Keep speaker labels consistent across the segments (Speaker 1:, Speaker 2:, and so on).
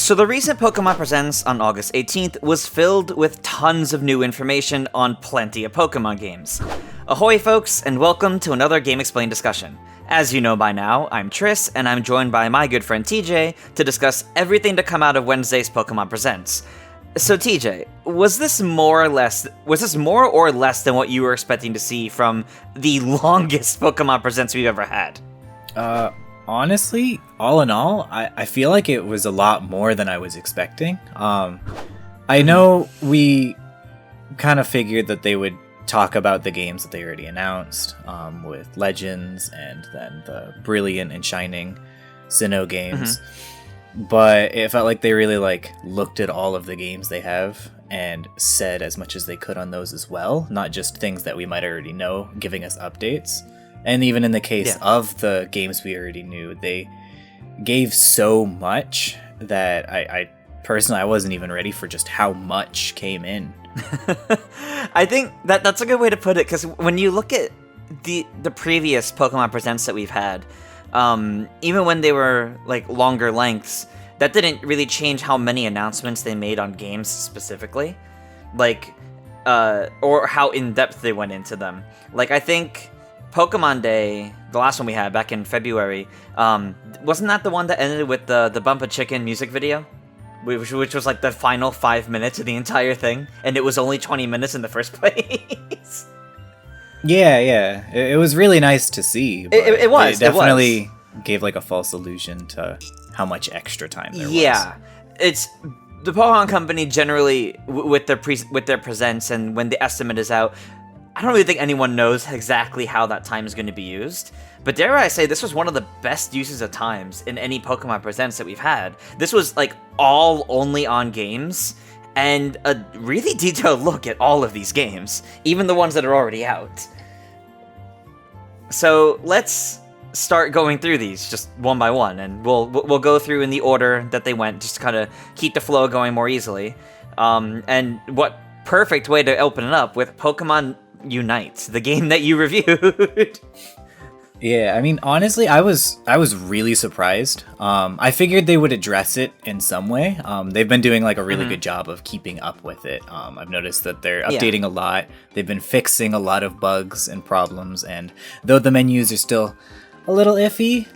Speaker 1: So the recent Pokémon Presents on August 18th was filled with tons of new information on plenty of Pokémon games. Ahoy folks, and welcome to another GameXplain discussion. As you know by now, I'm Triss, and I'm joined by my good friend TJ to discuss everything to come out of Wednesday's Pokémon Presents. So TJ, was this more or less than what you were expecting to see from the longest Pokémon Presents we've ever had?
Speaker 2: Honestly, all in all, I feel like it was a lot more than I was expecting. I know we kind of figured that they would talk about the games that they already announced, with Legends and then the brilliant and shining Sinnoh games. But it felt like they really looked at all of the games they have and said as much as they could on those as well, not just things that we might already know, giving us updates. And even in the case of the games we already knew, they gave so much that I personally wasn't even ready for just how much came in.
Speaker 1: I think that's a good way to put it, because when you look at the previous Pokemon Presents that we've had, even when they were longer lengths, that didn't really change how many announcements they made on games specifically, or how in-depth they went into them. I think Pokemon Day, the last one we had back in February, wasn't that the one that ended with the Bump a Chicken music video? Which was the final 5 minutes of the entire thing, and it was only 20 minutes in the first place.
Speaker 2: Yeah. It was really nice to see. But
Speaker 1: it was.
Speaker 2: It definitely gave a false illusion to how much extra time there was.
Speaker 1: Yeah. It's the Pokemon Company generally, with their presents and when the estimate is out, I don't really think anyone knows exactly how that time is going to be used. But dare I say, this was one of the best uses of times in any Pokemon Presents that we've had. This was all only on games, and a really detailed look at all of these games, even the ones that are already out. So let's start going through these just one by one, and we'll go through in the order that they went, just to kind of keep the flow going more easily. And what perfect way to open it up with Pokemon Unite, the game that you reviewed.
Speaker 2: Yeah, I mean, honestly, I was really surprised. I figured they would address it in some way. They've been doing a really good job of keeping up with it. I've noticed that they're updating a lot. They've been fixing a lot of bugs and problems, and though the menus are still a little iffy,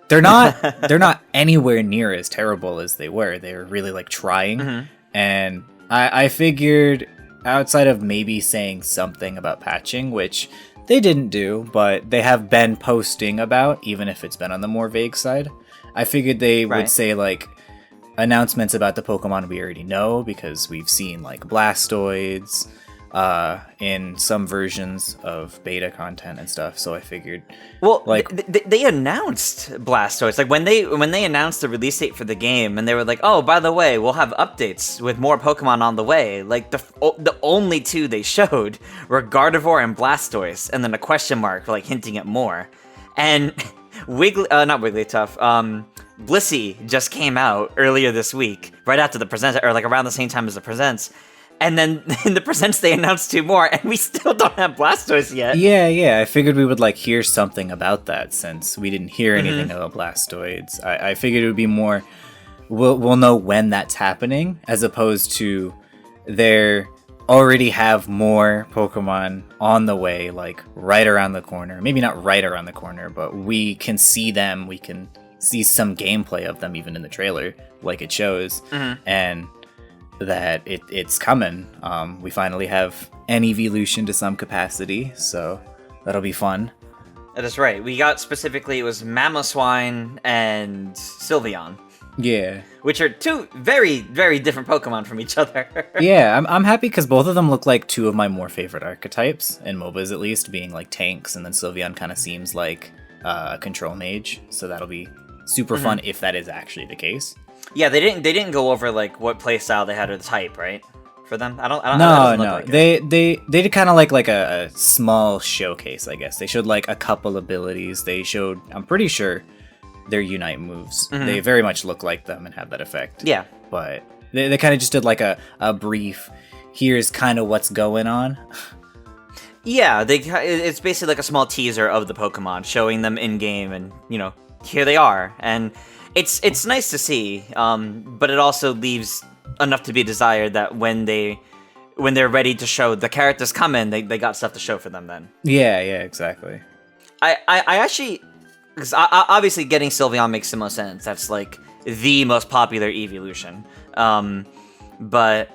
Speaker 2: they're not anywhere near as terrible as they were. They're really trying, and I figured, outside of maybe saying something about patching, which they didn't do, but they have been posting about, even if it's been on the more vague side, I figured they would say announcements about the Pokemon we already know, because we've seen Blastoids in some versions of beta content and stuff. So I figured,
Speaker 1: they announced Blastoise when they announced the release date for the game, and they were oh, by the way, we'll have updates with more Pokemon on the way. The only two they showed were Gardevoir and Blastoise, and then a question mark hinting at more. And Blissey just came out earlier this week, right after the presents, or around the same time as the presents. And then in the presents, they announced two more, and we still don't have Blastoise yet.
Speaker 2: Yeah. I figured we would hear something about that, since we didn't hear anything about Blastoids. I figured it would be more, we'll know when that's happening, as opposed to they already have more Pokemon on the way, right around the corner. Maybe not right around the corner, but we can see them. We can see some gameplay of them, even in the trailer, it shows. And that it's coming. We finally have an evolution to some capacity, so that'll be fun.
Speaker 1: That is right. We got specifically, it was Mamoswine and Sylveon.
Speaker 2: Yeah.
Speaker 1: Which are two very, very different Pokemon from each other.
Speaker 2: Yeah, I'm happy because both of them look like two of my more favorite archetypes, in MOBAs at least, being tanks, and then Sylveon kind of seems like a control mage, so that'll be super fun if that is actually the case.
Speaker 1: Yeah, they didn't go over what playstyle they had or the type, right? For them, I don't.
Speaker 2: No. They did kind of like a small showcase, I guess. They showed a couple abilities. They showed, I'm pretty sure, their Unite moves. They very much look like them and have that effect.
Speaker 1: Yeah,
Speaker 2: but they kind of just did a brief. Here's kind of what's going on.
Speaker 1: Yeah, it's basically a small teaser of the Pokemon, showing them in game, and here they are, and it's nice to see, but it also leaves enough to be desired that when they're ready to show the characters come in, they got stuff to show for them then.
Speaker 2: Yeah, exactly.
Speaker 1: I actually, because obviously getting Sylveon makes the most sense. That's like the most popular evolution. But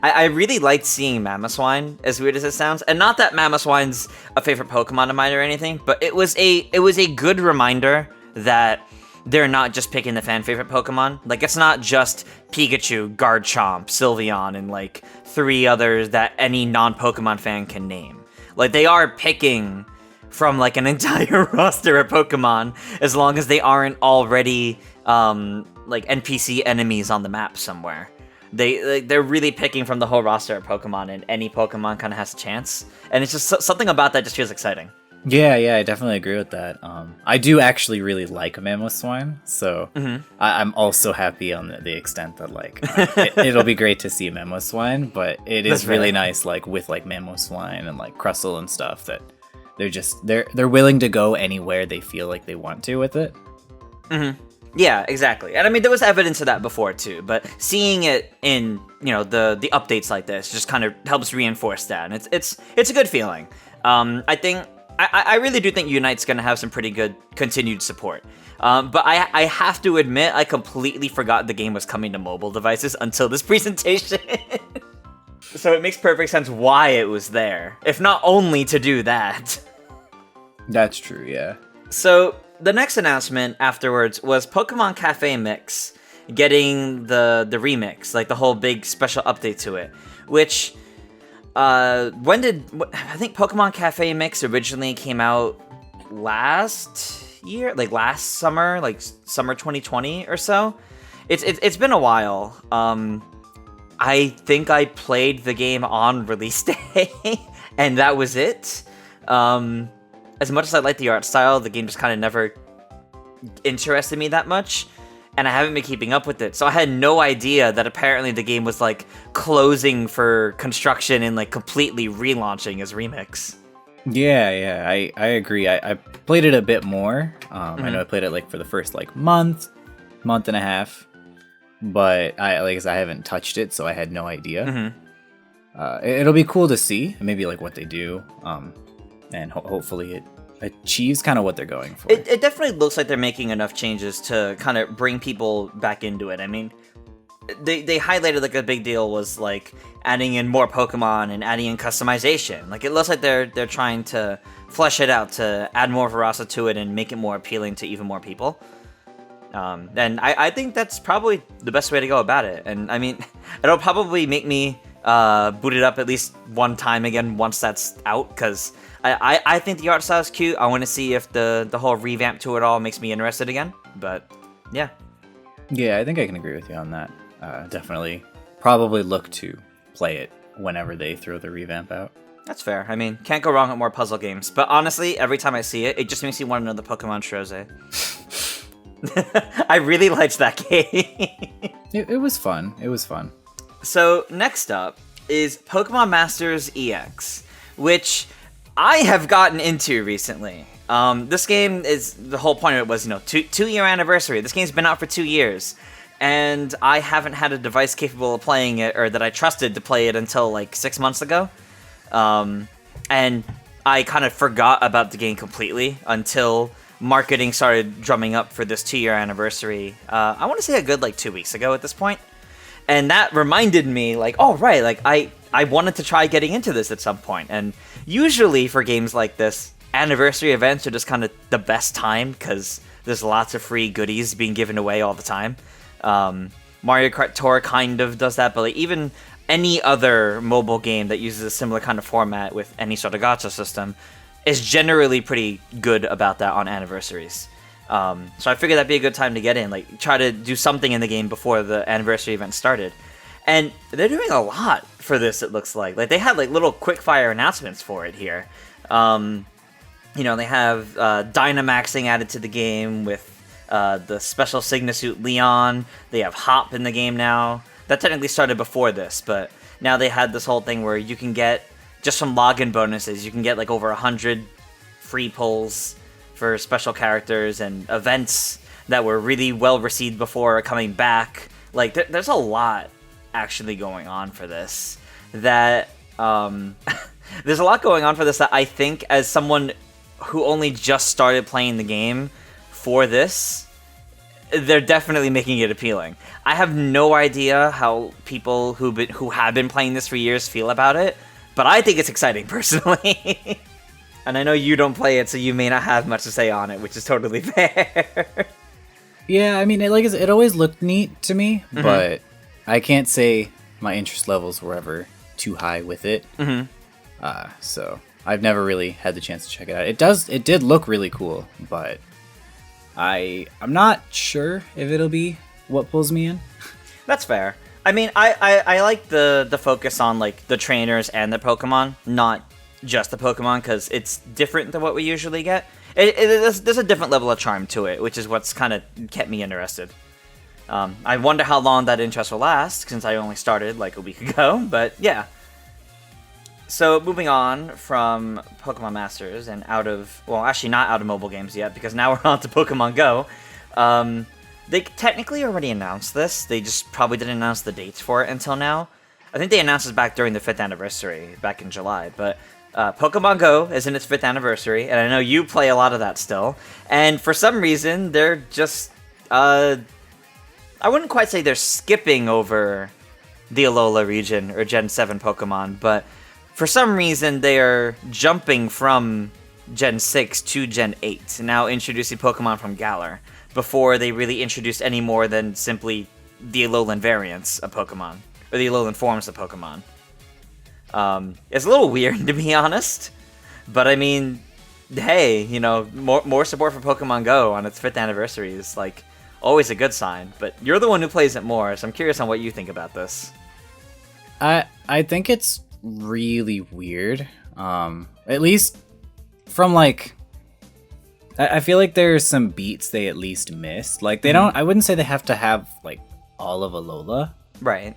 Speaker 1: I really liked seeing Mamoswine, as weird as it sounds. And not that Mamoswine's a favorite Pokemon of mine or anything, but it was a good reminder that they're not just picking the fan favorite Pokemon. Like, it's not just Pikachu, Garchomp, Sylveon, and like 3 others that any non-Pokemon fan can name. Like, they are picking from like an entire roster of Pokemon, as long as they aren't already like NPC enemies on the map somewhere. They're really picking from the whole roster of Pokemon, and any Pokemon kind of has a chance. And it's just something about that just feels exciting.
Speaker 2: Yeah, I definitely agree with that. I do actually really like Mamoswine, so I'm also happy on the extent that like it'll be great to see Mamoswine, but it is really nice like with like Mamoswine and like Crustle and stuff that they're willing to go anywhere they feel like they want to with it.
Speaker 1: Yeah, exactly. And I mean, there was evidence of that before too, but seeing it in, the updates like this just kind of helps reinforce that, and it's a good feeling. I really do think Unite's going to have some pretty good continued support. But I have to admit, I completely forgot the game was coming to mobile devices until this presentation. So it makes perfect sense why it was there, if not only to do that.
Speaker 2: That's true, yeah.
Speaker 1: So the next announcement afterwards was Pokemon Cafe Mix getting the remix, like the whole big special update to it, which... I think Pokemon Cafe Mix originally came out last year, like last summer, like summer 2020 or so. It's been a while. I think I played the game on release day, and that was it. As much as I like the art style, the game just kind of never interested me that much. And I haven't been keeping up with it, so I had no idea that apparently the game was like closing for construction and like completely relaunching as Remix.
Speaker 2: Yeah, I agree. I played it a bit more. I know I played it like for the first like month and a half, but I haven't touched it, so I had no idea. It'll be cool to see maybe like what they do, and hopefully it achieves kind of what they're going for.
Speaker 1: It definitely looks like they're making enough changes to kind of bring people back into it. I mean, they highlighted like a big deal was like adding in more Pokemon and adding in customization. Like, it looks like they're trying to flesh it out to add more veracity to it and make it more appealing to even more people. And I think that's probably the best way to go about it. And I mean, it'll probably make me boot it up at least one time again once that's out, because I think the art style is cute. I want to see if the whole revamp to it all makes me interested again. But yeah.
Speaker 2: Yeah, I think I can agree with you on that. Definitely probably look to play it whenever they throw the revamp out.
Speaker 1: That's fair. I mean, can't go wrong with more puzzle games. But honestly, every time I see it, it just makes me want another Pokemon Shrose. I really liked that game.
Speaker 2: It was fun. It was fun.
Speaker 1: So next up is Pokemon Masters EX, which I have gotten into recently. This game is, the whole point of it was, 2-year anniversary. This game's been out for 2 years, and I haven't had a device capable of playing it, or that I trusted to play it until like 6 months ago. And I kind of forgot about the game completely until marketing started drumming up for this 2-year anniversary. I want to say a good like 2 weeks ago at this point. And that reminded me, like, oh, right, like, I wanted to try getting into this at some point. And usually for games like this, anniversary events are just kind of the best time, because there's lots of free goodies being given away all the time. Mario Kart Tour kind of does that, but like, even any other mobile game that uses a similar kind of format with any sort of gacha system is generally pretty good about that on anniversaries. So I figured that'd be a good time to get in, like try to do something in the game before the anniversary event started. And they're doing a lot for this, it looks like. Like, they had like little quick fire announcements for it here. They have Dynamaxing added to the game with the special Signasuit Leon. They have Hop in the game now. That technically started before this, but now they had this whole thing where you can get, just from login bonuses, you can get like over 100 free pulls for special characters and events that were really well received before are coming back. Like, there's a lot actually going on for this. That there's a lot going on for this that I think, as someone who only just started playing the game for this, they're definitely making it appealing. I have no idea how people who have been playing this for years feel about it, but I think it's exciting personally. And I know you don't play it, so you may not have much to say on it, which is totally fair.
Speaker 2: Yeah, I mean, it always looked neat to me, but I can't say my interest levels were ever too high with it. So I've never really had the chance to check it out. It did look really cool, but I'm not sure if it'll be what pulls me in.
Speaker 1: That's fair. I mean, I like the focus on like the trainers and the Pokemon, not just the Pokemon, because it's different than what we usually get. There's a different level of charm to it, which is what's kind of kept me interested. I wonder how long that interest will last, since I only started like a week ago, but yeah. So, moving on from Pokemon Masters and actually not out of mobile games yet, because now we're on to Pokemon Go. They technically already announced this, they just probably didn't announce the dates for it until now. I think they announced it back during the 5th anniversary, back in July, but Pokemon Go is in its 5th anniversary, and I know you play a lot of that still, and for some reason, they're just, I wouldn't quite say they're skipping over the Alola region, or Gen 7 Pokemon, but for some reason, they are jumping from Gen 6 to Gen 8, now introducing Pokemon from Galar, before they really introduced any more than simply the Alolan variants of Pokemon, or the Alolan forms of Pokemon. It's a little weird, to be honest, but I mean, hey, you know, more support for Pokemon Go on its 5th anniversary is, like, always a good sign, but you're the one who plays it more, so I'm curious on what you think about this.
Speaker 2: I think it's really weird. At least from like, I feel like there's some beats they at least missed. Like they don't. I wouldn't say they have to have like all of Alola,
Speaker 1: right?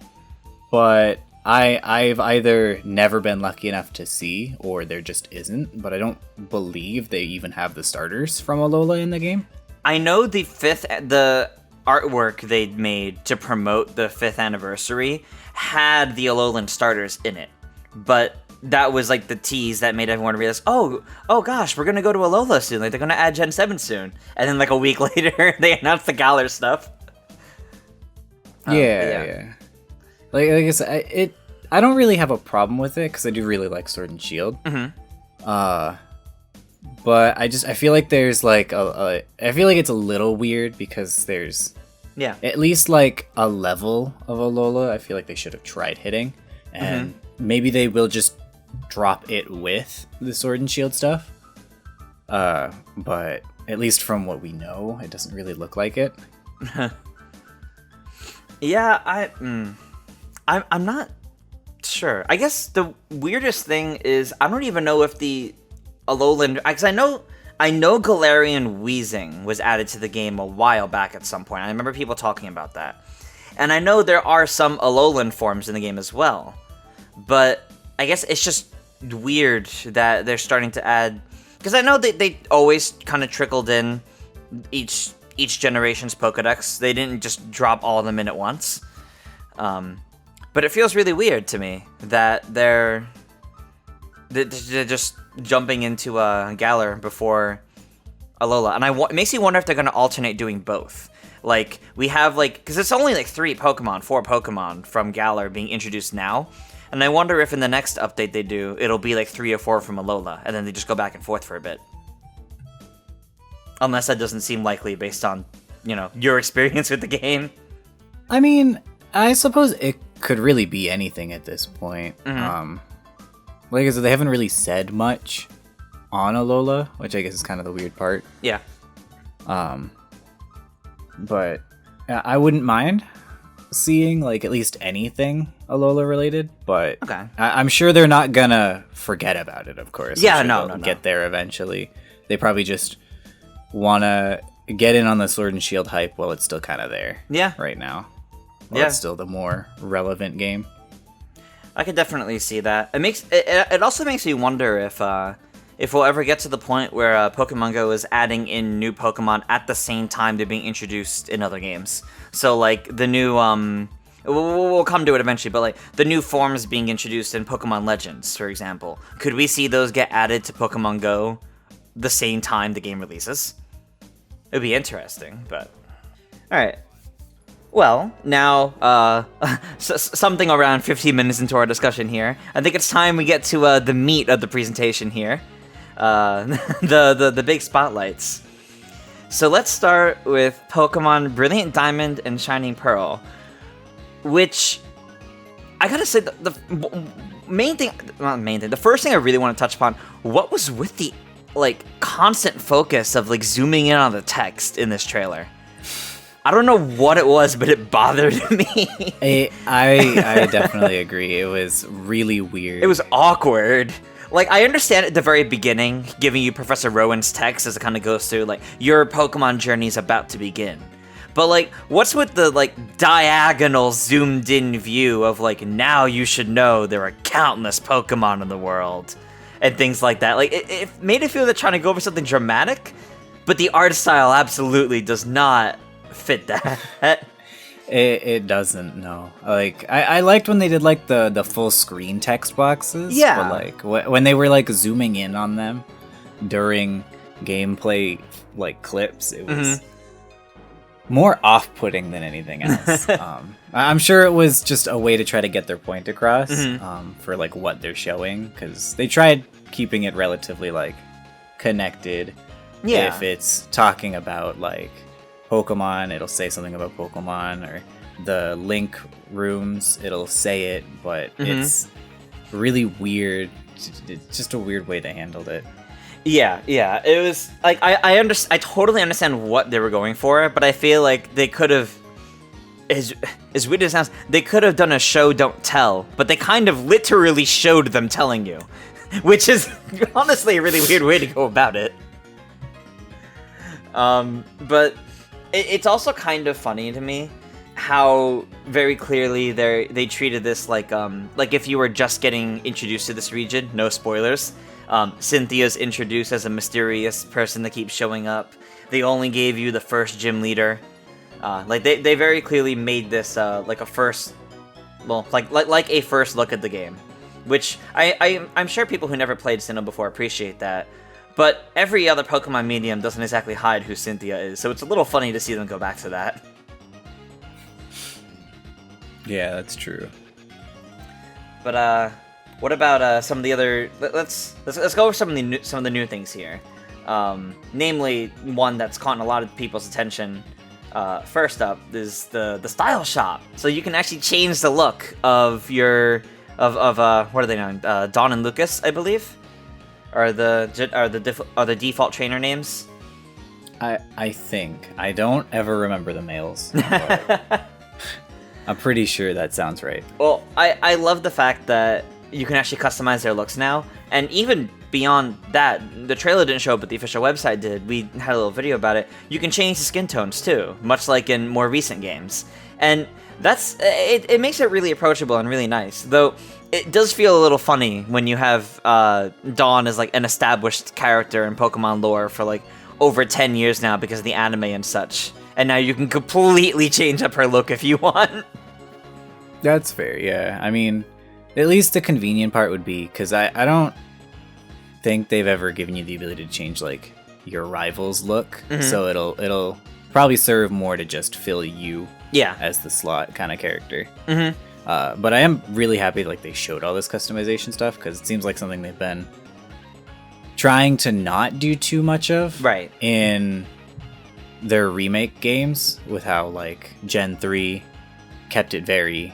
Speaker 2: But I've either never been lucky enough to see, or there just isn't. But I don't believe they even have the starters from Alola in the game.
Speaker 1: I know the artwork they made to promote the 5th anniversary had the Alolan starters in it. But that was like the tease that made everyone realize, oh gosh, we're gonna go to Alola soon. Like they're gonna add Gen 7 soon. And then like a week later, they announced the Galar stuff.
Speaker 2: Yeah. Like I said, I don't really have a problem with it because I do really like Sword and Shield. But I feel like there's like I feel like it's a little weird because there's at least like a level of Alola I feel like they should have tried hitting, and maybe they will just drop it with the Sword and Shield stuff. But at least from what we know, it doesn't really look like it.
Speaker 1: Yeah, I'm not sure. I guess the weirdest thing is I don't even know if the Alolan, because I know Galarian Wheezing was added to the game a while back at some point. I remember people talking about that. And I know there are some Alolan forms in the game as well. But I guess it's just weird that they're starting to add, because I know they always kind of trickled in each generation's Pokedex. They didn't just drop all of them in at once. But it feels really weird to me that they're just jumping into Galar before Alola, and it makes me wonder if they're going to alternate doing both. Like we have because it's only like 4 Pokemon from Galar being introduced now, and I wonder if in the next update they do, it'll be like 3 or 4 from Alola, and then they just go back and forth for a bit. Unless that doesn't seem likely based on your experience with the game.
Speaker 2: I mean, I suppose it could really be anything at this point. Like I said, they haven't really said much on Alola, which I guess is kind of the weird part.
Speaker 1: Yeah.
Speaker 2: But I wouldn't mind seeing like at least anything Alola related, but
Speaker 1: okay.
Speaker 2: I'm sure they're not gonna forget about it, of course.
Speaker 1: Yeah,
Speaker 2: no. Get there eventually. They probably just wanna get in on the Sword and Shield hype while it's still kind of there.
Speaker 1: Yeah.
Speaker 2: Right now. While it's still the more relevant game. I
Speaker 1: could definitely see that. It also makes me wonder if if we'll ever get to the point where Pokemon Go is adding in new Pokemon at the same time they're being introduced in other games. So, like, the new, we'll come to it eventually, but, like, the new forms being introduced in Pokemon Legends, for example. Could we see those get added to Pokemon Go the same time the game releases? It would be interesting, but... Alright. Well, now, something around 15 minutes into our discussion here, I think it's time we get to the meat of the presentation here. The big spotlights. So let's start with Pokemon Brilliant Diamond and Shining Pearl, which, I gotta say, the first thing I really want to touch upon, what was with the, like, constant focus of, like, zooming in on the text in this trailer? I don't know what it was, but it bothered me.
Speaker 2: I definitely agree. It was really weird.
Speaker 1: It was awkward. Like, I understand at the very beginning, giving you Professor Rowan's text as it kind of goes through, like, your Pokemon journey is about to begin. But, like, what's with the, like, diagonal zoomed-in view of, like, now you should know there are countless Pokemon in the world, and things like that. Like, it made it feel they're trying to go for something dramatic, but the art style absolutely does not fit that.
Speaker 2: It doesn't, no. Like, I liked when they did, like, the full screen text boxes.
Speaker 1: Yeah.
Speaker 2: But, like, when they were, like, zooming in on them during gameplay, like, clips, it was more off-putting than anything else. I'm sure it was just a way to try to get their point across for, like, what they're showing, because they tried keeping it relatively, like, connected.
Speaker 1: Yeah.
Speaker 2: If it's talking about, like, Pokemon, it'll say something about Pokemon, or the link rooms, it'll say it, but it's really weird. It's just a weird way they handled it.
Speaker 1: Yeah, it was like I totally understand what they were going for, but I feel like they could have, as weird as it sounds, they could have done a show don't tell, but they kind of literally showed them telling you, which is honestly a really weird way to go about it. But it's also kind of funny to me how very clearly they treated this like if you were just getting introduced to this region, no spoilers. Cynthia's introduced as a mysterious person that keeps showing up. They only gave you the first gym leader. Like they very clearly made this like a first, well, like a first look at the game, which I'm sure people who never played Sinnoh before appreciate that. But every other Pokemon medium doesn't exactly hide who Cynthia is, so it's a little funny to see them go back to that.
Speaker 2: Yeah, that's true.
Speaker 1: But what about some of the other? Let's go over some of the new things here. Namely, one that's caught a lot of people's attention. First up is the style shop, so you can actually change the look of your what are they now? Dawn and Lucas, I believe. Are the default trainer names?
Speaker 2: I think. I don't ever remember the males. But I'm pretty sure that sounds right.
Speaker 1: Well, I love the fact that you can actually customize their looks now, and even beyond that, the trailer didn't show, but the official website did. We had a little video about it. You can change the skin tones too, much like in more recent games, and it makes it really approachable and really nice. Though it does feel a little funny when you have Dawn as like an established character in Pokemon lore for like over 10 years now because of the anime and such, and now you can completely change up her look if you want.
Speaker 2: That's fair, yeah. I mean, at least the convenient part would be, because I don't think they've ever given you the ability to change like your rival's look, so it'll probably serve more to just fill you as the slot kind of character. But I am really happy like they showed all this customization stuff, because it seems like something they've been trying to not do too much of in their remake games, with how like Gen 3 kept it very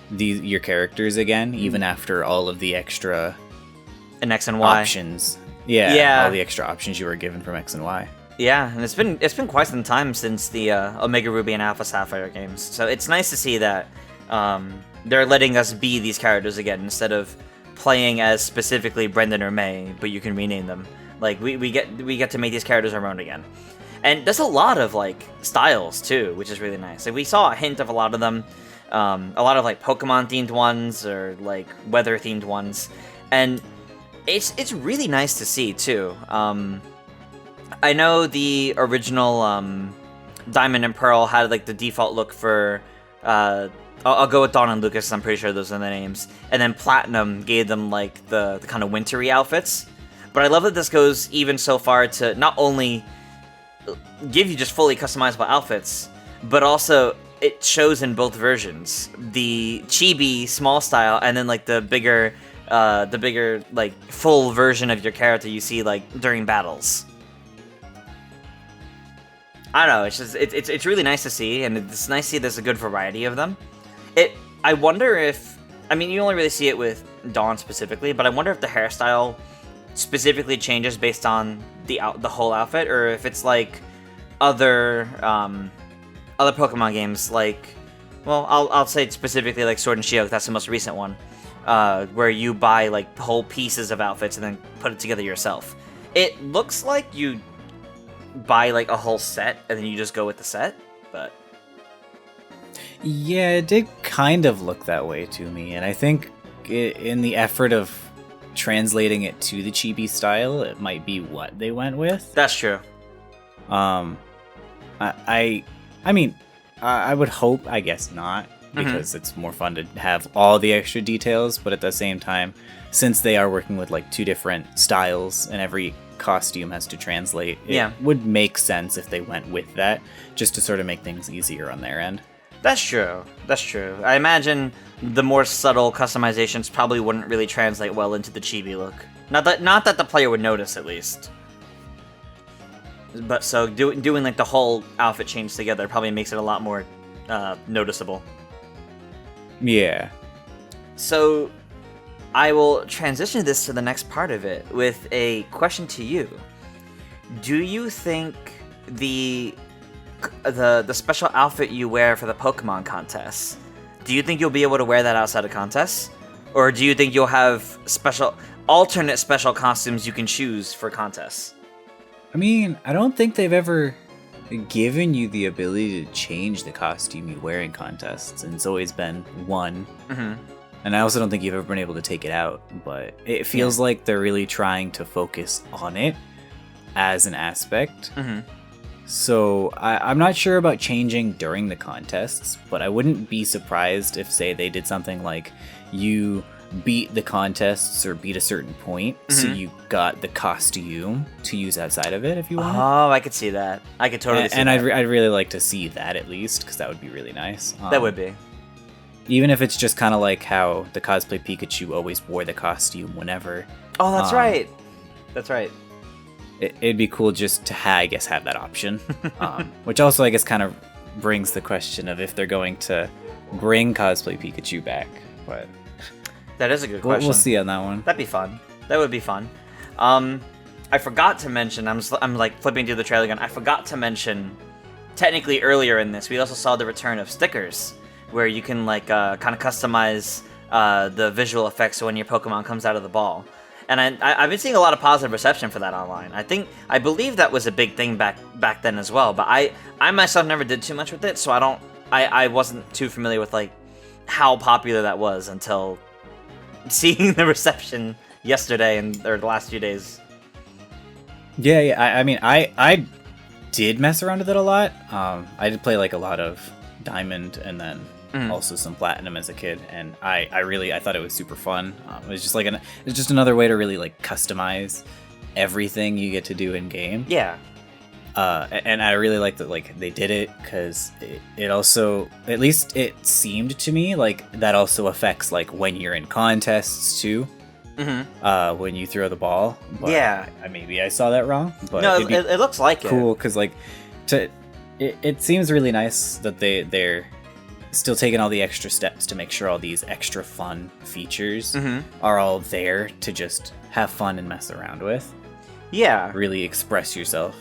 Speaker 2: your characters again, even after all of the extra
Speaker 1: and X and Y
Speaker 2: options. Yeah, all the extra options you were given from X and Y.
Speaker 1: Yeah, and it's been quite some time since the Omega Ruby and Alpha Sapphire games, so it's nice to see that they're letting us be these characters again instead of playing as specifically Brendan or May, but you can rename them. Like we get to make these characters our own again, and there's a lot of like styles too, which is really nice. Like we saw a hint of a lot of them, a lot of like Pokemon themed ones or like weather themed ones, and It's really nice to see too. I know the original Diamond and Pearl had like the default look for. I'll go with Dawn and Lucas. I'm pretty sure those are the names. And then Platinum gave them like the kind of wintry outfits. But I love that this goes even so far to not only give you just fully customizable outfits, but also it shows in both versions. The chibi small style, and then like the bigger like full version of your character you see like during battles. I don't know, it's really nice to see, and it's nice to see there's a good variety of them. I wonder if, I mean, you only really see it with Dawn specifically, but I wonder if the hairstyle specifically changes based on the whole outfit, or if it's like other Pokemon games, like, well, I'll say specifically like Sword and Shield, that's the most recent one, where you buy like whole pieces of outfits and then put it together yourself. It looks like you buy like a whole set and then you just go with the set, but
Speaker 2: yeah, it did kind of look that way to me, and I think in the effort of translating it to the chibi style, it might be what they went with.
Speaker 1: That's true.
Speaker 2: I mean, I would hope, I guess not, because it's more fun to have all the extra details, but at the same time, since they are working with like two different styles and every costume has to translate, it would make sense if they went with that, just to sort of make things easier on their end.
Speaker 1: That's true. I imagine the more subtle customizations probably wouldn't really translate well into the chibi look. Not that the player would notice, at least. But so doing like the whole outfit change together probably makes it a lot more noticeable.
Speaker 2: Yeah.
Speaker 1: So I will transition this to the next part of it with a question to you. Do you think the special outfit you wear for the Pokemon contests, do you think you'll be able to wear that outside of contests? Or do you think you'll have alternate special costumes you can choose for contests?
Speaker 2: I mean, I don't think they've ever given you the ability to change the costume you wear in contests, and it's always been one. And I also don't think you've ever been able to take it out, but it feels like they're really trying to focus on it as an aspect. So I'm not sure about changing during the contests, but I wouldn't be surprised if, say, they did something like you beat the contests or beat a certain point, so you got the costume to use outside of it if you want.
Speaker 1: Oh, I could see that. I could totally see that.
Speaker 2: And I'd really like to see that at least, because that would be really nice.
Speaker 1: That would be.
Speaker 2: Even if it's just kind of like how the cosplay Pikachu always wore the costume whenever.
Speaker 1: Oh, that's right. That's right.
Speaker 2: It'd be cool just to, I guess, have that option. Which also, I guess, kind of brings the question of if they're going to bring cosplay Pikachu back. But
Speaker 1: that is a good question.
Speaker 2: We'll see on that one.
Speaker 1: That'd be fun. That would be fun. I forgot to mention, I'm like flipping through the trailer again. I forgot to mention, technically earlier in this, we also saw the return of stickers, where you can like kind of customize the visual effects when your Pokemon comes out of the ball. And I've been seeing a lot of positive reception for that online. I believe that was a big thing back then as well. But I myself never did too much with it, so I wasn't too familiar with like how popular that was until seeing the reception yesterday or the last few days.
Speaker 2: Yeah. I mean, I did mess around with it a lot. I did play like a lot of Diamond and then also some Platinum as a kid, and I thought it was super fun. It was just like it's just another way to really like customize everything you get to do in game.
Speaker 1: Yeah.
Speaker 2: And I really like that like they did it, because it also, at least it seemed to me like that also affects like when you're in contests too. When you throw the ball. But
Speaker 1: yeah.
Speaker 2: Maybe I saw that wrong, but
Speaker 1: no, it looks like
Speaker 2: cool, because like it seems really nice that they're still taking all the extra steps to make sure all these extra fun features are all there to just have fun and mess around with.
Speaker 1: Yeah.
Speaker 2: Really express yourself.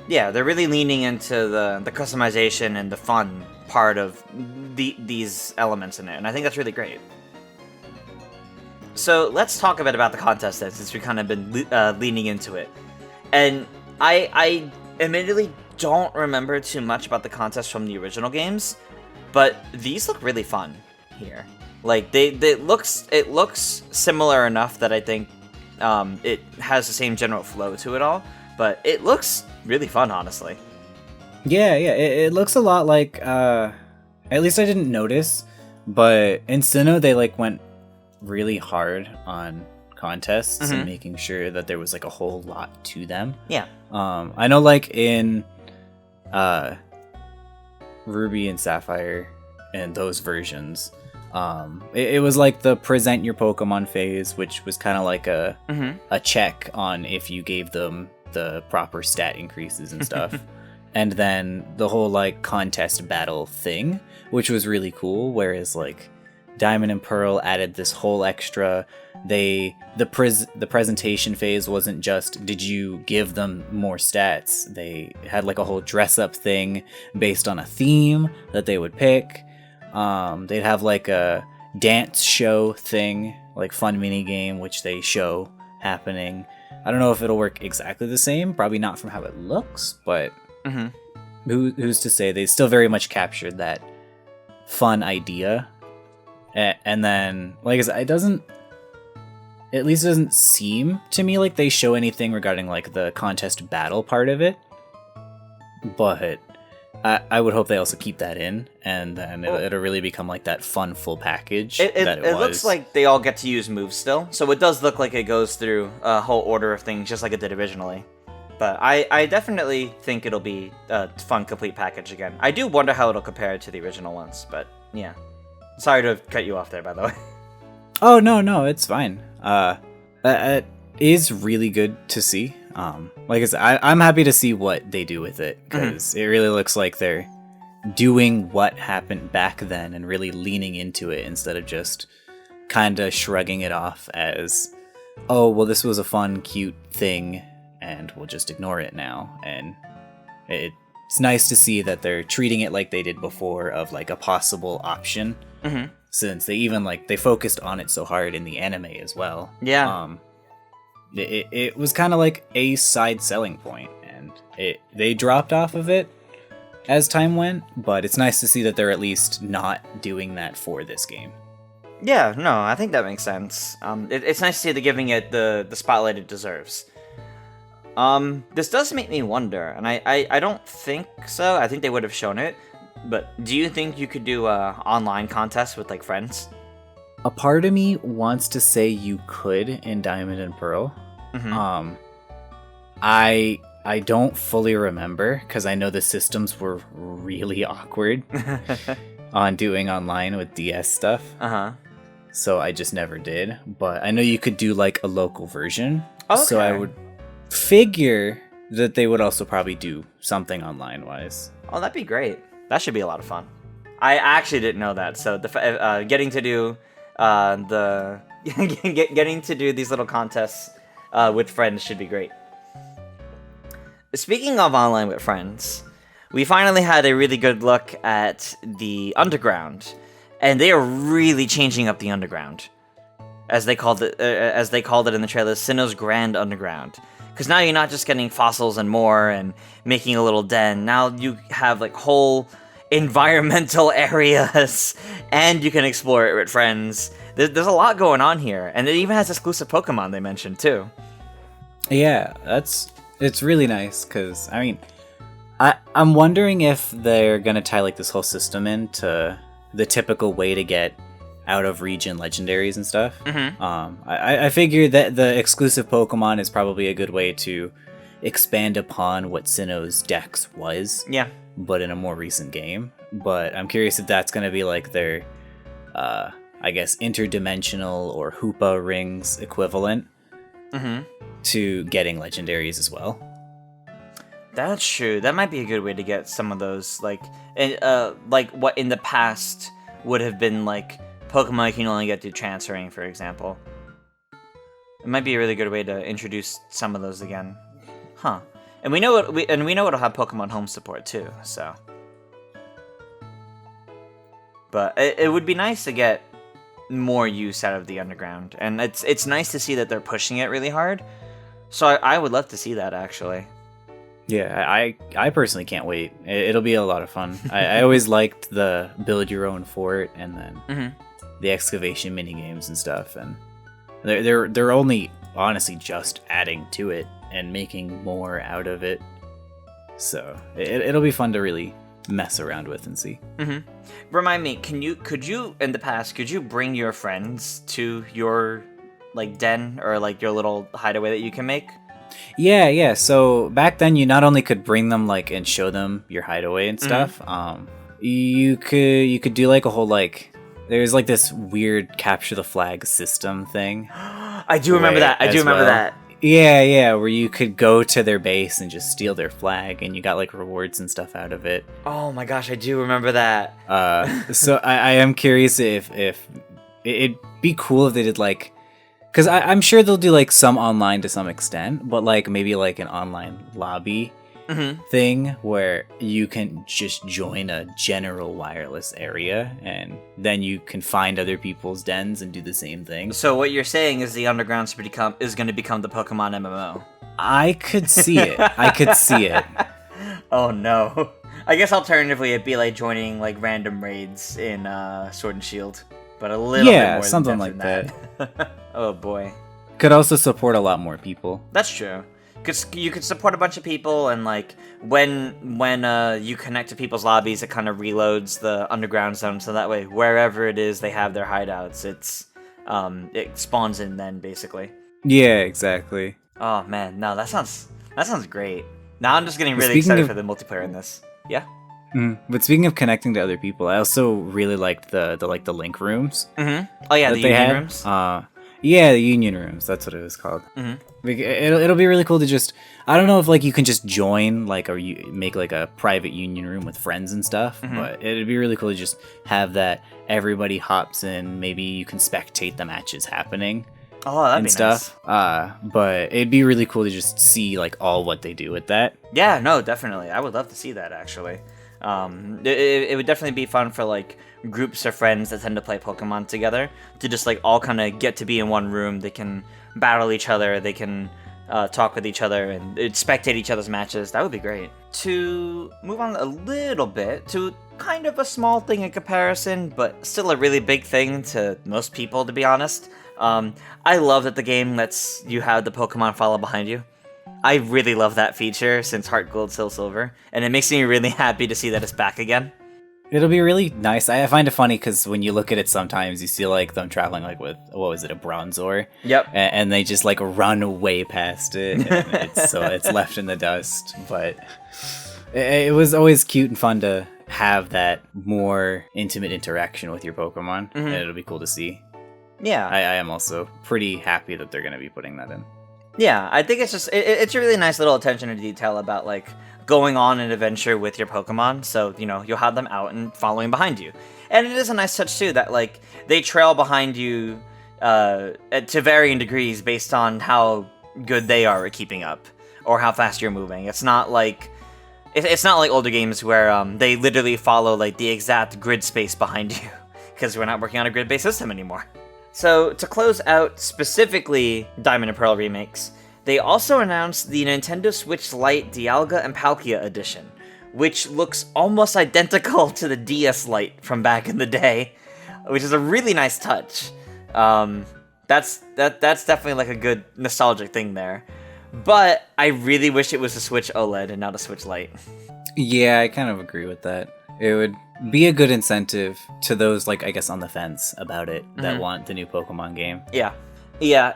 Speaker 1: Yeah, they're really leaning into the customization and the fun part of these elements in it, and I think that's really great. So let's talk a bit about the contest then, since we've kind of been leaning into it. And I admittedly don't remember too much about the contest from the original games, but these look really fun here. Like it looks similar enough that I think it has the same general flow to it all, but it looks really fun, honestly.
Speaker 2: Yeah, it looks a lot like, at least I didn't notice, but in Sinnoh they like went really hard on contests and making sure that there was like a whole lot to them.
Speaker 1: Yeah.
Speaker 2: I know like in Ruby and Sapphire and those versions, it was like the present your Pokemon phase, which was kind of like a check on if you gave them the proper stat increases and stuff. And then the whole like contest battle thing, which was really cool, whereas like Diamond and Pearl added this whole extra. The presentation phase wasn't just did you give them more stats. They had like a whole dress up thing based on a theme that they would pick. They'd have like a dance show thing, like fun mini game, which they show happening. I don't know if it'll work exactly the same, probably not from how it looks, but who's to say? They still very much captured that fun idea. And then, like I said, it doesn't seem to me like they show anything regarding like the contest battle part of it. But I would hope they also keep that in, and then it'll really become like that fun full package.
Speaker 1: It looks like they all get to use moves still, so it does look like it goes through a whole order of things just like it did originally. But I definitely think it'll be a fun complete package again. I do wonder how it'll compare to the original ones, but yeah. Sorry to cut you off there, by the way.
Speaker 2: Oh, no, it's fine. It is really good to see. Like I said, I'm happy to see what they do with it, because it really looks like they're doing what happened back then and really leaning into it instead of just kind of shrugging it off as, oh, well, this was a fun, cute thing, and we'll just ignore it now. And it's nice to see that they're treating it like they did before, of like a possible option. Since they even they focused on it so hard in the anime as well.
Speaker 1: Yeah.
Speaker 2: It was kind of like a side selling point, and they dropped off of it as time went, but it's nice to see that they're at least not doing that for this game.
Speaker 1: Yeah, no, I think that makes sense. It's nice to see they're giving it the spotlight it deserves. This does make me wonder, and I don't think so. I think they would have shown it. But do you think you could do online contests with like friends?
Speaker 2: A part of me wants to say you could in Diamond and Pearl. I don't fully remember, because I know the systems were really awkward on doing online with DS stuff. So I just never did. But I know you could do like a local version. Okay. So I would figure that they would also probably do something online wise.
Speaker 1: Oh, that'd be great. That should be a lot of fun. I actually didn't know that, so getting to do getting to do these little contests with friends should be great. Speaking of online with friends, we finally had a really good look at the Underground, and they are really changing up the Underground, as they called it in the trailer, Sinnoh's Grand Underground. Because now you're not just getting fossils and more and making a little den. Now you have like whole environmental areas, and you can explore it with friends. There's a lot going on here, and it even has exclusive Pokemon they mentioned too.
Speaker 2: Yeah, it's really nice, because I mean, I'm wondering if they're gonna tie like this whole system into the typical way to get out of region legendaries and stuff. I figure that the exclusive Pokemon is probably a good way to expand upon what Sinnoh's Dex was.
Speaker 1: Yeah.
Speaker 2: But in a more recent game. But I'm curious if that's going to be like their, I guess, interdimensional or Hoopa rings equivalent to getting legendaries as well.
Speaker 1: That's true. That might be a good way to get some of those, like what in the past would have been like Pokemon you can only get through transferring, for example. It might be a really good way to introduce some of those again. Huh. And we know it'll have Pokemon Home support too, so. But it would be nice to get more use out of the Underground, and it's nice to see that they're pushing it really hard. So I would love to see that, actually.
Speaker 2: Yeah, I personally can't wait. It'll be a lot of fun. I always liked the build your own fort, and then the excavation mini games and stuff, and they're only honestly just adding to it and making more out of it. So it'll be fun to really mess around with and see.
Speaker 1: Remind me, could you in the past, could you bring your friends to your like den or like your little hideaway that you can make?
Speaker 2: Yeah. So back then, you not only could bring them like and show them your hideaway and stuff. You could do like a whole like there's like this weird capture the flag system thing.
Speaker 1: I do remember that. That.
Speaker 2: Yeah, where you could go to their base and just steal their flag, and you got like rewards and stuff out of it.
Speaker 1: Oh my gosh, I do remember that.
Speaker 2: So I am curious if it'd be cool if they did like, because I'm sure they'll do like some online to some extent, but like maybe like an online lobby thing where you can just join a general wireless area and then you can find other people's dens and do the same thing.
Speaker 1: So what you're saying is the Underground is going to become the Pokemon MMO.
Speaker 2: I could see it.
Speaker 1: Oh no. I guess alternatively it'd be like joining like random raids in Sword and Shield, but a little bit more
Speaker 2: something
Speaker 1: than
Speaker 2: like
Speaker 1: that. Oh boy.
Speaker 2: Could also support a lot more people.
Speaker 1: That's true. Because you could support a bunch of people, and like when you connect to people's lobbies, it kind of reloads the underground zone, so that way wherever it is they have their hideouts, it spawns in then basically.
Speaker 2: Yeah, exactly.
Speaker 1: Oh man, no, that sounds great. Now I'm just getting really excited for the multiplayer in this. Yeah.
Speaker 2: But speaking of connecting to other people, I also really liked the link rooms.
Speaker 1: Oh yeah, the union rooms.
Speaker 2: Yeah, the union rooms. That's what it was called. It'll be really cool to just. I don't know if like you can just join like or you make like a private union room with friends and stuff, but it'd be really cool to just have that everybody hops in. Maybe you can spectate the matches happening.
Speaker 1: Oh, that'd be
Speaker 2: stuff.
Speaker 1: Nice.
Speaker 2: But it'd be really cool to just see like all what they do with that.
Speaker 1: Yeah, no, definitely. I would love to see that actually. It would definitely be fun for like groups of friends that tend to play Pokemon together to just like all kind of get to be in one room. They can battle each other, they can talk with each other and spectate each other's matches. That would be great. To move on a little bit to kind of a small thing in comparison, but still a really big thing to most people, to be honest. I love that the game lets you have the Pokemon follow behind you. I really love that feature since Heart Gold, Soul Silver, and it makes me really happy to see that it's back again.
Speaker 2: It'll be really nice. I find it funny because when you look at it sometimes, you see like them traveling like with, what was it, a Bronzor?
Speaker 1: Yep.
Speaker 2: And they just like run way past it. And it's left in the dust. But it was always cute and fun to have that more intimate interaction with your Pokemon. And it'll be cool to see.
Speaker 1: Yeah.
Speaker 2: I am also pretty happy that they're going to be putting that in.
Speaker 1: Yeah, I think it's just it's a really nice little attention to detail about like going on an adventure with your Pokemon. So you'll have them out and following behind you, and it is a nice touch too that like they trail behind you to varying degrees based on how good they are at keeping up or how fast you're moving. It's not like older games where they literally follow like the exact grid space behind you because we're not working on a grid-based system anymore. So, to close out specifically Diamond and Pearl remakes, they also announced the Nintendo Switch Lite Dialga and Palkia edition, which looks almost identical to the DS Lite from back in the day, which is a really nice touch. That's definitely like a good nostalgic thing there. But I really wish it was a Switch OLED and not a Switch Lite. Yeah,
Speaker 2: I kind of agree with that. It would be a good incentive to those, like, I guess, on the fence about it that want the new Pokemon game.
Speaker 1: Yeah.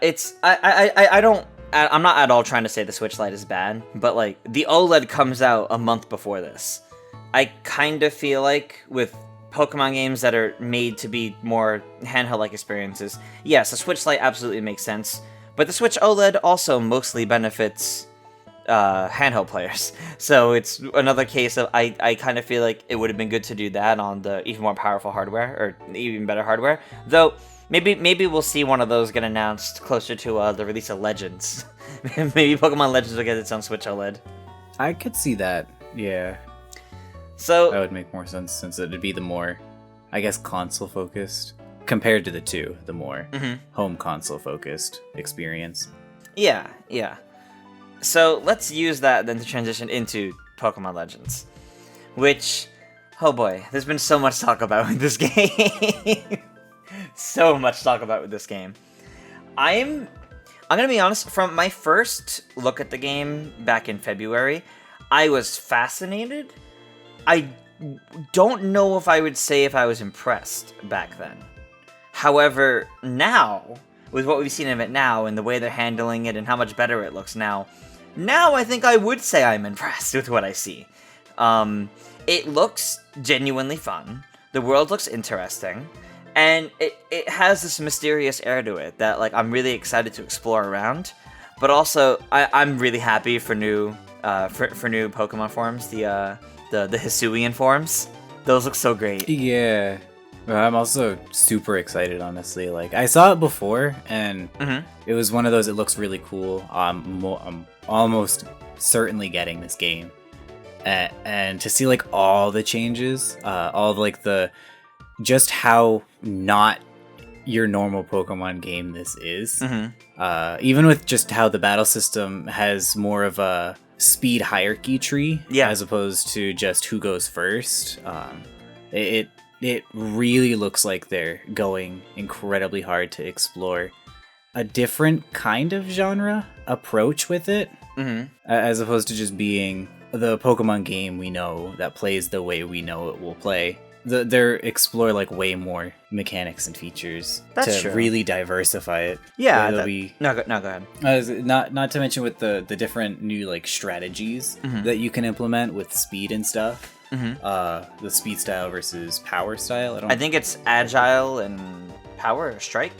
Speaker 1: It's I'm not at all trying to say the Switch Lite is bad, but like the OLED comes out a month before this. I kind of feel like with Pokemon games that are made to be more handheld-like experiences, yes, the Switch Lite absolutely makes sense, but the Switch OLED also mostly benefits handheld players. So it's another case of I kind of feel like it would have been good to do that on the even more powerful hardware or even better hardware. Though maybe we'll see one of those get announced closer to the release of Legends. Maybe Pokemon Legends will get its own Switch OLED.
Speaker 2: I could see that. Yeah.
Speaker 1: So
Speaker 2: that would make more sense since it'd be the more, I guess, console focused compared to the more home console focused experience.
Speaker 1: Yeah. So let's use that then to transition into Pokemon Legends, which, oh boy, there's been so much talk about with this game. So much talk about with this game. I'm I'm gonna be honest, from my first look at the game back in February, I was fascinated. I don't know if I would say if I was impressed back then. However, now, with what we've seen of it now, and the way they're handling it, and how much better it looks now I think I would say I'm impressed with what I see. It looks genuinely fun, the world looks interesting, and it has this mysterious air to it that like I'm really excited to explore around, but also I'm really happy for new new Pokemon forms, the Hisuian forms. Those look so great.
Speaker 2: Yeah. I'm also super excited, honestly. Like, I saw it before, and it was one of those, it looks really cool. I'm almost certainly getting this game. And to see, like, all the changes, all of, like, just how not your normal Pokemon game this is. Even with just how the battle system has more of a speed hierarchy tree, as opposed to just who goes first. It really looks like they're going incredibly hard to explore a different kind of genre approach with it, as opposed to just being the Pokemon game we know that plays the way we know it will play. They're explore like way more mechanics and features to really diversify it.
Speaker 1: Yeah, no, go ahead.
Speaker 2: Not to mention with the different new like strategies that you can implement with speed and stuff. The speed style versus power style. I think
Speaker 1: it's agile and power or strike.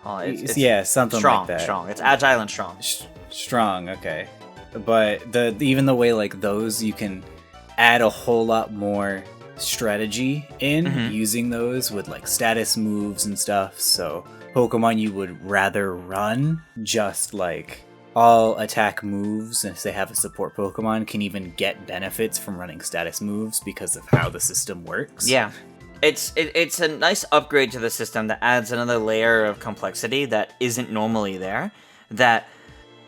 Speaker 2: It's something
Speaker 1: strong,
Speaker 2: like that.
Speaker 1: Strong. It's agile and strong.
Speaker 2: Strong. Okay, but even the way like those, you can add a whole lot more strategy in using those with like status moves and stuff. So Pokemon you would rather run, just like all attack moves, and if they have a support Pokemon, can even get benefits from running status moves because of how the system works.
Speaker 1: Yeah. It's a nice upgrade to the system that adds another layer of complexity that isn't normally there, that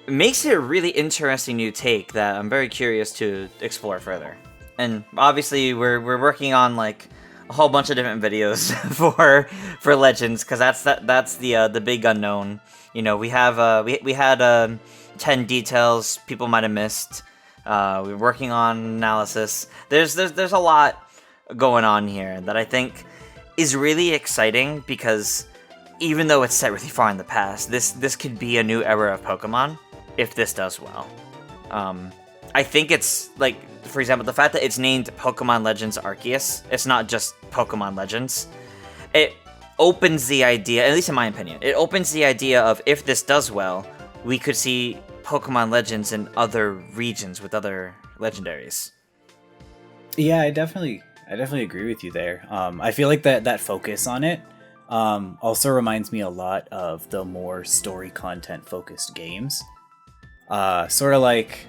Speaker 1: makes it a really interesting new take that I'm very curious to explore further. And obviously we're working on like a whole bunch of different videos for Legends, because that's the big unknown. You know, we have we had 10 details people might have missed. We're working on analysis. There's a lot going on here that I think is really exciting, because even though it's set really far in the past, this could be a new era of Pokemon if this does well. I think it's like, for example, the fact that it's named Pokémon Legends Arceus, it's not just Pokemon Legends. It opens the idea, at least in my opinion, it opens the idea of if this does well, we could see Pokemon Legends in other regions with other legendaries.
Speaker 2: Yeah, I definitely agree with you there. I feel like that focus on it also reminds me a lot of the more story content focused games. Sort of like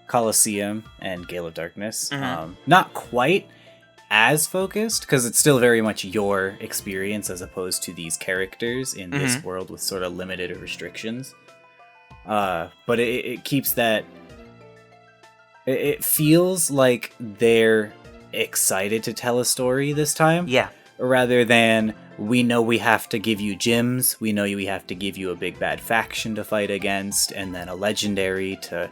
Speaker 2: Colosseum and Gale of Darkness. Not quite as focused, because it's still very much your experience as opposed to these characters in this world with sort of limited restrictions. But it keeps that... It feels like they're excited to tell a story this time.
Speaker 1: Yeah.
Speaker 2: Rather than, we know we have to give you gyms, we know we have to give you a big bad faction to fight against, and then a legendary to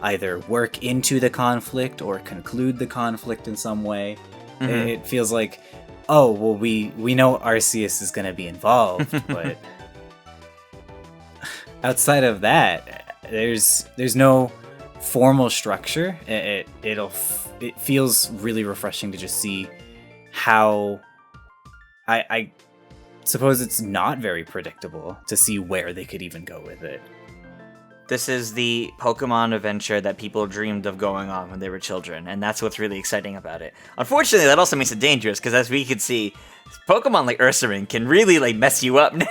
Speaker 2: either work into the conflict or conclude the conflict in some way. It feels like, oh, well, we know Arceus is going to be involved, but outside of that, there's no formal structure. It feels really refreshing to just see how I suppose it's not very predictable to see where they could even go with it.
Speaker 1: This is the Pokemon adventure that people dreamed of going on when they were children, and that's what's really exciting about it. Unfortunately, that also makes it dangerous, because as we can see, Pokemon like Ursaring can really like mess you up now.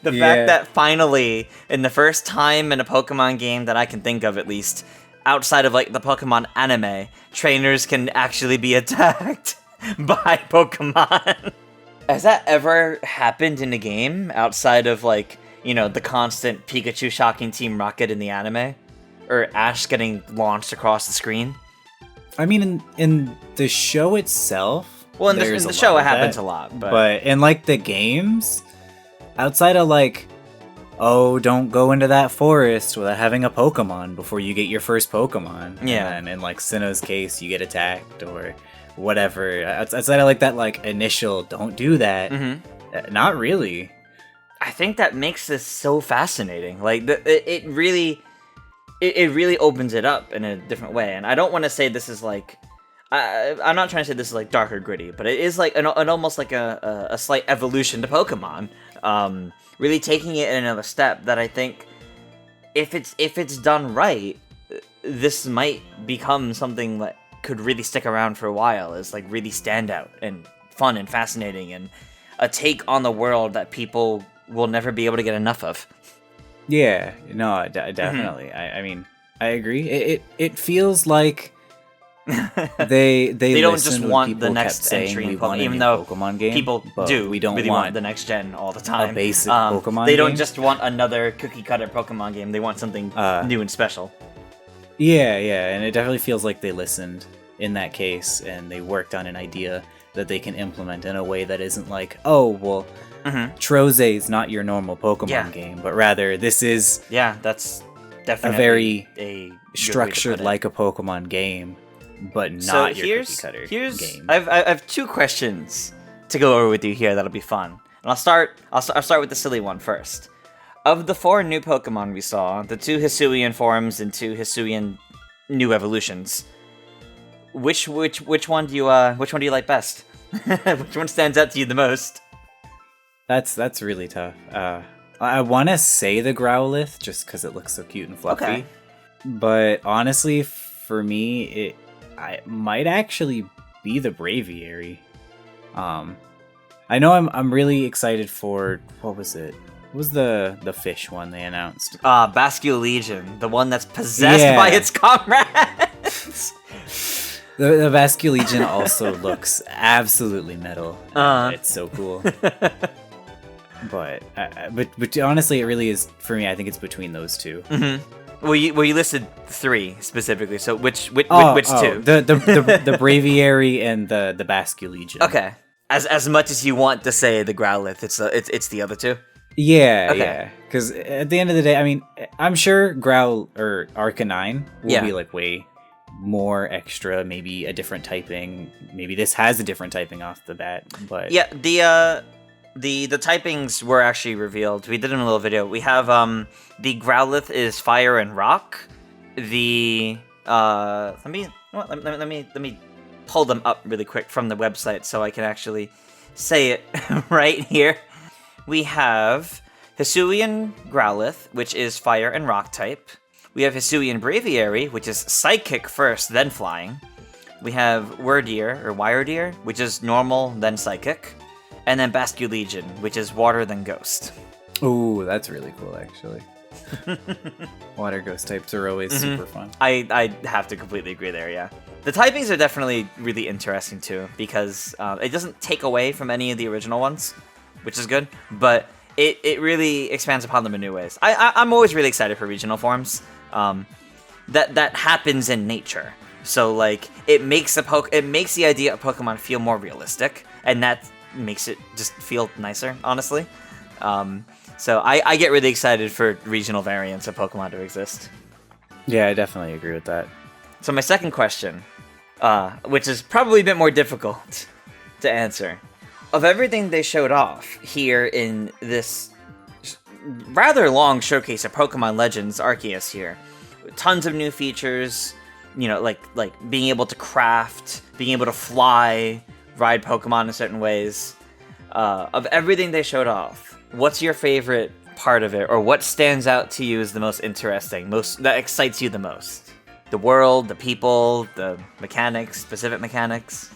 Speaker 1: The fact that finally, in the first time in a Pokemon game that I can think of at least, outside of like the Pokemon anime, trainers can actually be attacked by Pokemon. Has that ever happened in a game outside of like, you know, the constant Pikachu shocking Team Rocket in the anime? Or Ash getting launched across the screen?
Speaker 2: I mean, in the show itself...
Speaker 1: Well, in the show it happens a lot.
Speaker 2: But in, like, the games, outside of, like, oh, don't go into that forest without having a Pokemon before you get your first Pokemon.
Speaker 1: Yeah.
Speaker 2: And in like Sinnoh's case, you get attacked or whatever. Outside of like that like initial don't do that. Not really.
Speaker 1: I think that makes this so fascinating. Like it really opens it up in a different way. And I don't want to say this is like I'm not trying to say this is like dark or gritty, but it is like an almost like a slight evolution to Pokemon. Really taking it in another step that I think if it's done right, this might become something that could really stick around for a while, as like really stand out and fun and fascinating and a take on the world that people will never be able to get enough of.
Speaker 2: Yeah, no, definitely. I mean, I agree. It feels like they
Speaker 1: don't just want the next entry in Pokemon, even though
Speaker 2: Pokemon game,
Speaker 1: people do
Speaker 2: we don't
Speaker 1: really
Speaker 2: want
Speaker 1: the next gen all the time.
Speaker 2: A basic Pokemon
Speaker 1: They
Speaker 2: game.
Speaker 1: don't just want another cookie cutter Pokemon game. They want something new and special.
Speaker 2: Yeah, and it definitely feels like they listened in that case, and they worked on an idea that they can implement in a way that isn't like, oh, well, Troze's not your normal Pokemon game, but rather this is
Speaker 1: that's definitely
Speaker 2: a very
Speaker 1: a
Speaker 2: structured like a Pokemon game, but not your cookie cutter game.
Speaker 1: I have two questions to go over with you here that'll be fun. And I'll start with the silly one first. Of the 4 new Pokemon we saw, the 2 Hisuian forms and 2 Hisuian new evolutions, which one do you like best? Which one stands out to you the most?
Speaker 2: That's really tough. I want to say the Growlithe just because it looks so cute and fluffy.
Speaker 1: Okay.
Speaker 2: But honestly, for me, it might actually be the Braviary. I know I'm really excited for, what was it? What was the fish one they announced?
Speaker 1: Bascule Legion, the one that's possessed by its comrades.
Speaker 2: The Bascule Legion also looks absolutely metal. It's so cool. But honestly, it really is, for me, I think it's between those two.
Speaker 1: Well, you listed 3 specifically. So which 2?
Speaker 2: The Braviary and the Bascule Legion.
Speaker 1: Okay. As much as you want to say the Growlithe, it's the other 2.
Speaker 2: Yeah. Because at the end of the day, I mean, I'm sure Growl or Arcanine will be like way more extra, maybe a different typing. Maybe this has a different typing off the bat, but
Speaker 1: yeah, the typings were actually revealed. We did in a little video. We have the Growlithe is fire and rock. The let me pull them up really quick from the website so I can actually say it right here. We have Hisuian Growlithe, which is fire and rock type. We have Hisuian Braviary, which is psychic first, then flying. We have Wyrdeer, which is normal, then psychic. And then Bascule Legion, which is water, then ghost.
Speaker 2: Ooh, that's really cool, actually. Water ghost types are always super fun.
Speaker 1: I have to completely agree there, yeah. The typings are definitely really interesting, too, because it doesn't take away from any of the original ones, which is good, but it really expands upon them in new ways. I'm always really excited for regional forms. That happens in nature. So, like, it makes the idea of Pokemon feel more realistic, and that makes it just feel nicer, honestly. So I get really excited for regional variants of Pokemon to exist.
Speaker 2: Yeah, I definitely agree with that.
Speaker 1: So my second question, which is probably a bit more difficult to answer. Of everything they showed off here in this rather long showcase of Pokemon Legends Arceus here, tons of new features, you know, like being able to craft, being able to fly, ride Pokemon in certain ways. Of everything they showed off, what's your favorite part of it, or what stands out to you as the most interesting, that excites you the most? The world, the people, the mechanics, specific mechanics?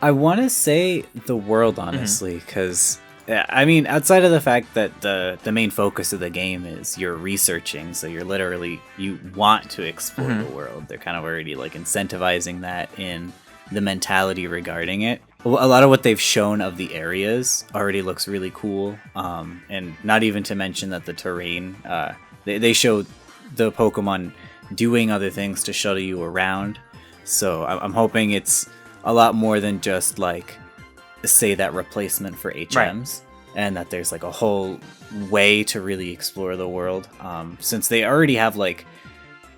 Speaker 2: I want to say the world, honestly, because, I mean, outside of the fact that the main focus of the game is you're researching, so you want to explore the world. They're kind of already, like, incentivizing that in the mentality regarding it. A lot of what they've shown of the areas already looks really cool, and not even to mention that the terrain, they showed the Pokemon doing other things to shuttle you around, so I'm hoping it's a lot more than just, like, say, that replacement for HMs. and that there's like a whole way to really explore the world. Since they already have like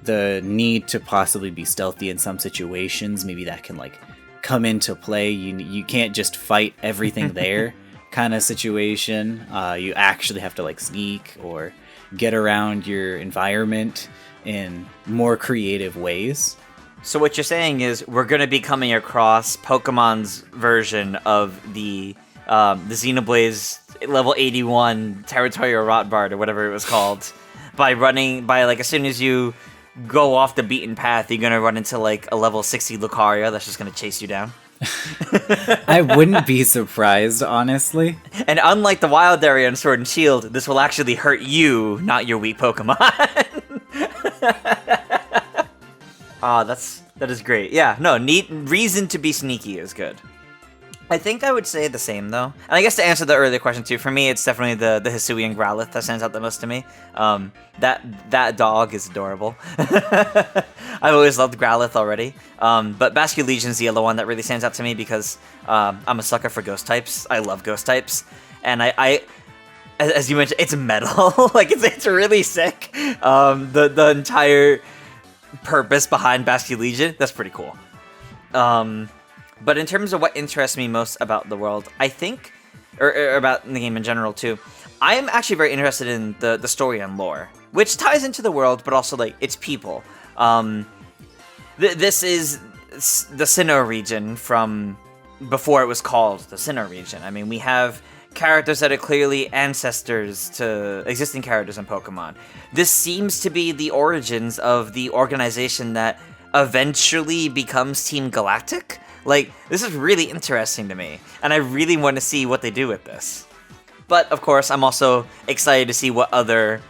Speaker 2: the need to possibly be stealthy in some situations, maybe that can like come into play. You can't just fight everything there kind of situation. You actually have to like sneak or get around your environment in more creative ways.
Speaker 1: So what you're saying is we're going to be coming across Pokemon's version of the Xenoblaze level 81 Territorial Rotbard or whatever it was called. By as soon as you go off the beaten path, you're going to run into like a level 60 Lucario that's just going to chase you down.
Speaker 2: I wouldn't be surprised, honestly.
Speaker 1: And unlike the wild area in Sword and Shield, this will actually hurt you, not your weak Pokemon. That is great. Yeah, no, neat reason to be sneaky is good. I think I would say the same, though. And I guess to answer the earlier question, too, for me, it's definitely the Hisuian Growlithe that stands out the most to me. That dog is adorable. I've always loved Growlithe already. But Basculegion's the other one that really stands out to me because I'm a sucker for ghost types. I love ghost types. And I as you mentioned, it's metal. Like, it's really sick. The entire purpose behind Basculegion, that's pretty cool. But in terms of what interests me most about the world, I think, or about the game in general too, I am actually very interested in the story and lore, which ties into the world, but also like its people. This is the Sinnoh region from before it was called the Sinnoh region. I mean, we have characters that are clearly ancestors to existing characters in Pokemon. This seems to be the origins of the organization that eventually becomes Team Galactic. Like, this is really interesting to me, and I really want to see what they do with this. But, of course, I'm also excited to see what other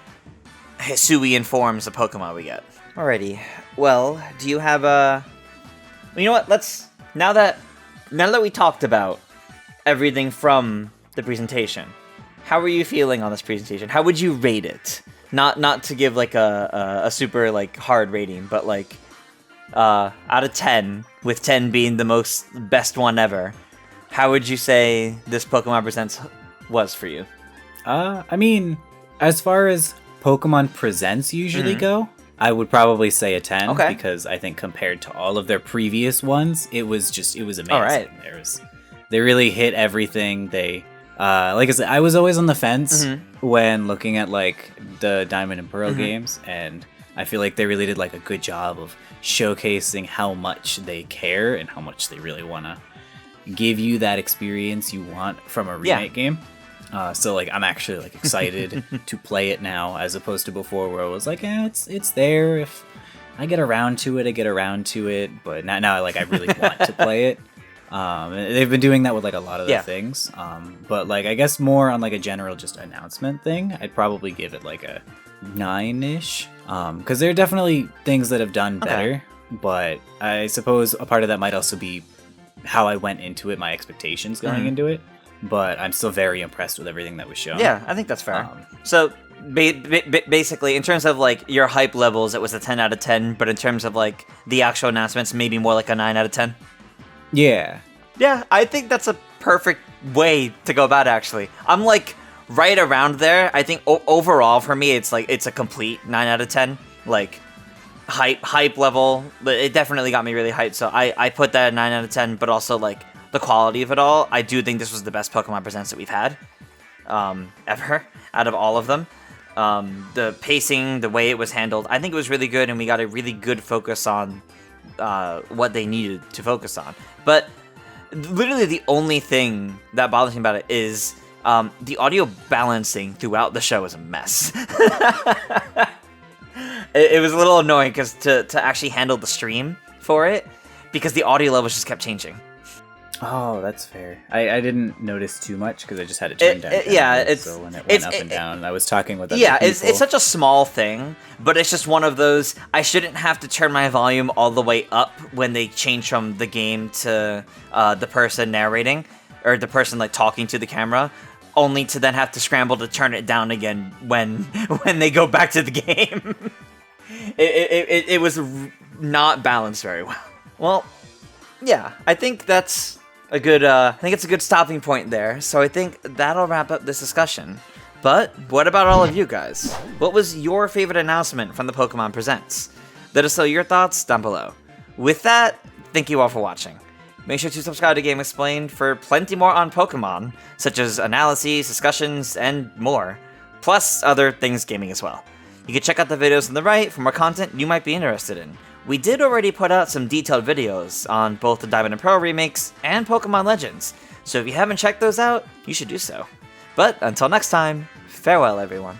Speaker 1: Hisuian forms of Pokemon we get. Alrighty, well, do you have a... You know what, now that we talked about everything from the presentation, how are you feeling on this presentation? How would you rate it? Not to give, like, a super, like, hard rating, but, like... out of 10, with 10 being the best one ever, how would you say this Pokemon Presents was for you?
Speaker 2: I mean, as far as Pokemon Presents usually go, I would probably say a 10. Okay. Because I think compared to all of their previous ones, it was amazing. All right. They really hit everything. They, like I said, I was always on the fence when looking at like the Diamond and Pearl games, and I feel like they really did like a good job of showcasing how much they care and how much they really want to give you that experience you want from a remake game. So like I'm actually like excited to play it now, as opposed to before where I was like, it's there. If I get around to it, I get around to it. But now like I really want to play it. They've been doing that with like a lot of the things. But like I guess more on like a general just announcement thing, I'd probably give it like a 9-ish. Because there are definitely things that have done better, but I suppose a part of that might also be how I went into it, my expectations going into it. But I'm still very impressed with everything that was shown.
Speaker 1: Yeah, I think that's fair. So basically, in terms of like your hype levels, it was a 10 out of 10. But in terms of like the actual announcements, maybe more like a 9 out of 10.
Speaker 2: Yeah.
Speaker 1: Yeah, I think that's a perfect way to go about it, actually. I'm like right around there. I think overall for me, it's a complete 9 out of 10. Like hype level, but it definitely got me really hyped. So I put that at 9 out of 10. But also like the quality of it all, I do think this was the best Pokemon Presents that we've had ever out of all of them. The pacing, the way it was handled, I think it was really good, and we got a really good focus on what they needed to focus on. But literally the only thing that bothers me about it is the audio balancing throughout the show is a mess. It was a little annoying because to actually handle the stream for it, because the audio levels just kept changing.
Speaker 2: Oh, that's fair. I didn't notice too much because I just had it turned down. So when it went up and down, I was talking with other people.
Speaker 1: It's such a small thing, but it's just one of those, I shouldn't have to turn my volume all the way up when they change from the game to the person narrating, or the person like talking to the camera, only to then have to scramble to turn it down again when they go back to the game. It was not balanced very well. Well, yeah, I think that's I think it's a good stopping point there, so I think that'll wrap up this discussion. But what about all of you guys? What was your favorite announcement from the Pokémon Presents? Let us know your thoughts down below. With that, thank you all for watching. Make sure to subscribe to GameXplain for plenty more on Pokémon, such as analyses, discussions, and more, plus other things gaming as well. You can check out the videos on the right for more content you might be interested in. We did already put out some detailed videos on both the Diamond and Pearl remakes and Pokémon Legends, so if you haven't checked those out, you should do so. But until next time, farewell everyone.